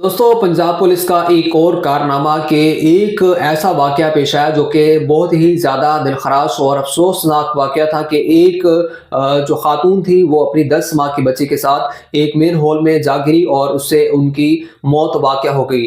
दोस्तों पंजाब पुलिस का एक और कारनामा कि एक ऐसा वाक़या पेश आया जो कि बहुत ही ज़्यादा दिलखराश और अफसोसनाक वाक़या था कि एक जो ख़ातून थी वो अपनी 10 माह की बच्ची के साथ एक मेन हॉल में जा गिरी और उससे उनकी मौत वाक़या हो गई।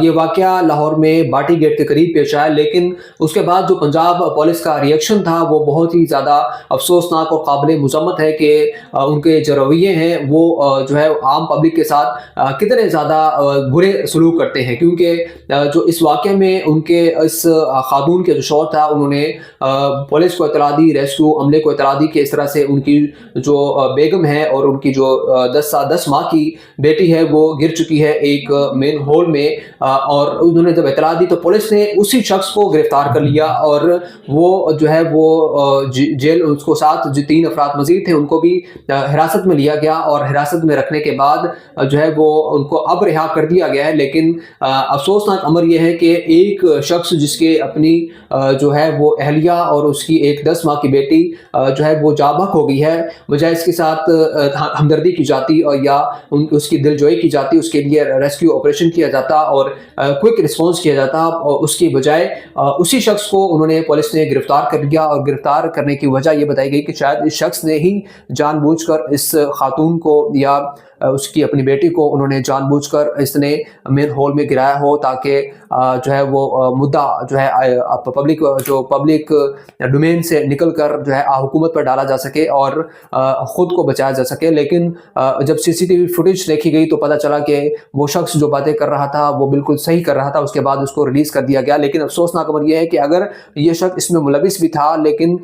ये वाक़या लाहौर में बाटी गेट के करीब पेश आया, लेकिन उसके बाद जो पंजाब पुलिस का रिएक्शन था वो बहुत ही ज़्यादा अफसोसनाक और काबिल मज़म्मत है कि उनके जो रवैये हैं वो जो है आम पब्लिक के साथ कितने ज़्यादा बुरे सलूक करते हैं। क्योंकि जो इस वाक़ये में उनके इस खातून के जो शौहर था उन्होंने पुलिस को इत्तला दी, रेस्क्यू अमले को इत्तला दी कि इस तरह से उनकी जो बेगम है और उनकी जो 10 माह की बेटी है वो गिर चुकी है एक मेन हॉल में। और उन्होंने जब इत्तला दी तो पुलिस ने उसी शख्स को गिरफ्तार कर लिया और वो जो है वो जेल उसको साथ जो 3 अफराद मजीद थे उनको भी हिरासत में लिया गया और हिरासत में रखने के बाद जो है वो उनको अब रिहा कर दिया गया है। लेकिन अफसोसनाक अमर यह है कि एक शख्स जिसके अपनी जो है वो अहलिया और उसकी एक 10 माह की बेटी जो है वो जाबक हो गई है, बजाय इसके साथ हमदर्दी की जाती और या उसकी दिलजोई की जाती, उसके लिए रेस्क्यू ऑपरेशन किया जाता और क्विक रिस्पॉन्स किया जाता, और उसकी बजाय उसी शख्स को उन्होंने पुलिस ने गिरफ्तार कर लिया। और गिरफ्तार करने की वजह यह बताई गई कि शायद इस शख्स ने ही जानबूझकर इस खातून को या उसकी अपनी बेटी को उन्होंने जानबूझकर इसने मेन हॉल में गिराया हो, ताकि जो है वो मुद्दा जो है पब्लिक डोमेन से निकलकर जो है हुकूमत पर डाला जा सके और ख़ुद को बचाया जा सके। लेकिन जब सीसीटीवी फुटेज देखी गई तो पता चला कि वो शख्स जो बातें कर रहा था वो बिल्कुल सही कर रहा था। उसके बाद उसको रिलीज़ कर दिया गया। लेकिन अफसोसनाक खबर यह है कि अगर ये शख्स इसमें मुलविस भी था, लेकिन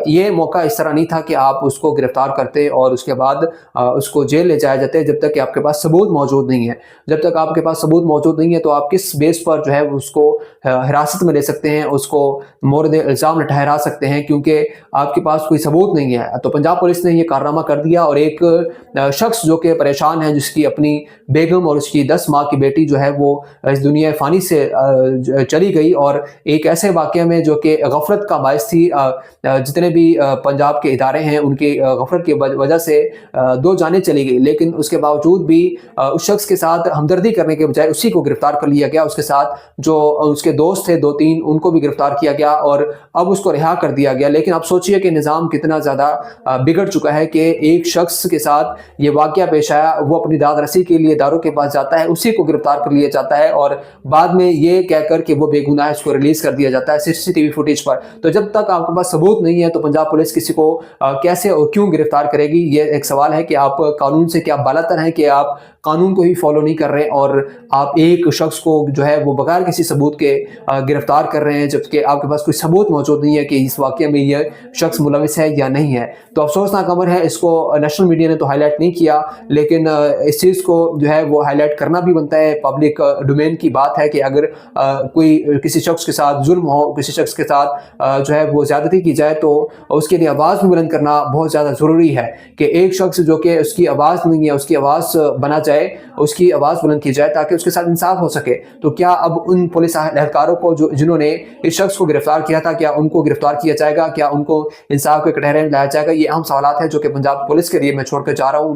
ये मौका इस तरह नहीं था कि आप उसको गिरफ्तार करते और उसके बाद उसको जेल ले जाया जाते जब तक कि आपके पास सबूत मौजूद नहीं है। जब तक आपके पास सबूत मौजूद नहीं है तो आप किस बेस पर जो है उसको हिरासत में ले सकते हैं, उसको मोरद इल्ज़ाम ठहरा सकते हैं, क्योंकि आपके पास कोई सबूत नहीं है। तो पंजाब पुलिस ने ये कारनामा कर दिया और एक शख्स जो कि परेशान है, जिसकी अपनी बेगम और उसकी 10 माह की बेटी जो है वो इस दुनिया फ़ानी से चली गई, और एक ऐसे वाक़ये में जो कि गफलत का बायस थी। जितने भी पंजाब के इदारे हैं उनकी गफलत की वजह से 2 जानें चली गई, लेकिन उसके बावजूद भी उस शख्स के साथ हमदर्दी करने के बजाय उसी को गिरफ्तार कर लिया गया। उसके साथ जो उसके दोस्त थे 2-3 उनको भी गिरफ्तार किया गया और अब उसको रिहा कर दिया गया। लेकिन आप सोचिए कि निज़ाम कितना ज़्यादा बिगड़ चुका है कि एक शख्स के साथ ये वाक़या पेश आया, वो अपनी दाद रसी के लिए इदारों के पास जाता है, उसी को गिरफ्तार कर लिया जाता है और बाद में ये कहकर कि वो बेगुनाह है उसको रिलीज़ कर दिया जाता है सीसीटीवी फुटेज पर। तो जब तक आपके पास सबूत नहीं है तो पंजाब पुलिस किसी को कैसे और क्यों गिरफ्तार करेगी? ये एक सवाल है कि आप कानून से क्या बालातर हैं कि आप कानून को ही फॉलो नहीं कर रहे और आप एक शख्स को जो है वो बगैर किसी सबूत के गिरफ्तार कर रहे हैं, जबकि आपके पास कोई सबूत मौजूद नहीं है कि इस वाक़ये में यह शख्स मुलविस है या नहीं है। तो अफसोसनाक खबर है, इसको नेशनल मीडिया ने तो हाईलाइट नहीं किया, लेकिन इस चीज़ को जो है वो हाईलाइट करना भी बनता है। पब्लिक डोमेन की बात है कि अगर कोई किसी शख्स के साथ जुल्म हो, किसी शख्स के साथ जो है वो ज़्यादती की जाए तो उसके लिए आवाज़ बुलंद करना बहुत ज़्यादा ज़रूरी है कि एक शख्स जो कि उसकी आवाज़ नहीं है उसकी आवाज़ बना जाए, उसकी आवाज़ बुलंद की जाए ताकि उसके साथ इंसाफ हो सके। तो क्या अब उन पुलिस एहलकारों को जिन्होंने इस शख्स को गिरफ्तार किया था, क्या उनको गिरफ्तार किया जाएगा? क्या उनको इंसाफ के कटहरे में लाया जाएगा? ये अहम सवाल है जो कि पंजाब पुलिस के लिए मैं छोड़कर जा रहा हूँ।